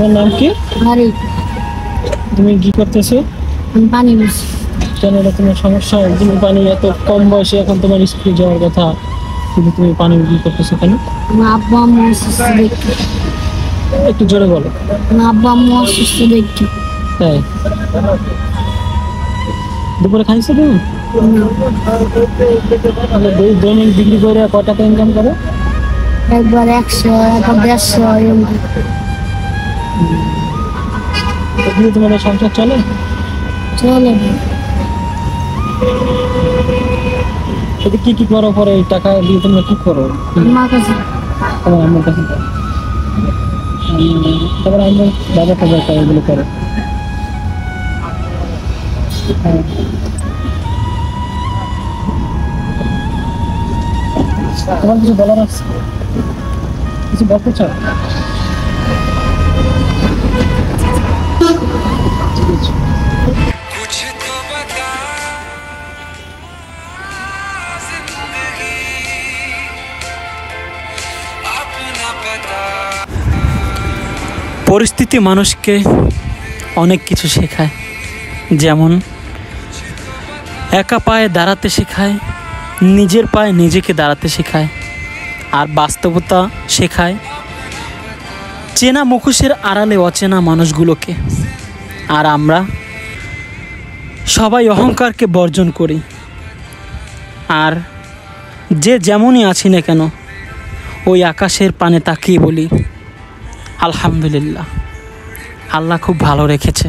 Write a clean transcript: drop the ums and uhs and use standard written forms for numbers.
তোমার নাম কি? আরিফ। তুমি কি করতেছো? আমি পানি বুঝি। কেন এটা তোমার সমস্যা? তুমি পানি এত কম বয়সে, এখন তোমার স্কুলে যাওয়ার কথা, কিন্তু তুমি পানি বিক্রি করতেছো কেন? আমার আব্বু আম্মু অসুস্থ দেখি। একটু জোরে বলো। আমার আব্বু আম্মু অসুস্থ দেখি। তাই? দুপুরে খাইছো তুমি? দৈনিক বিক্রি করে কত টাকা ইনকাম করো? একবার 100, একবার 150। দিয়ে তোমাদের সংসার চলে? চলে। এতে কি কি করো? পরে এই টাকা দিয়ে তোমরা কি করো? আমার কাছে তোমার আমার কাছে তারপরে আমার বাবা টাবার করে এগুলো করে। তোমার কিছু বলার আছে? কিছু বলতে চাও? পরিস্থিতি মানুষকে অনেক কিছু শেখায়, যেমন একা পায়ে দাঁড়াতে শেখায়, নিজের পায়ে নিজেকে দাঁড়াতে শেখায়, আর বাস্তবতা শেখায় চেনা মুখোশের আড়ালে অচেনা মানুষগুলোকে। আর আমরা সবাই অহংকারকে বর্জন করি, আর যে যেমনই আছি না কেন ওই আকাশের পানে তাকিয়ে বলি আলহামদুলিল্লাহ, আল্লাহ খুব ভালো রেখেছে।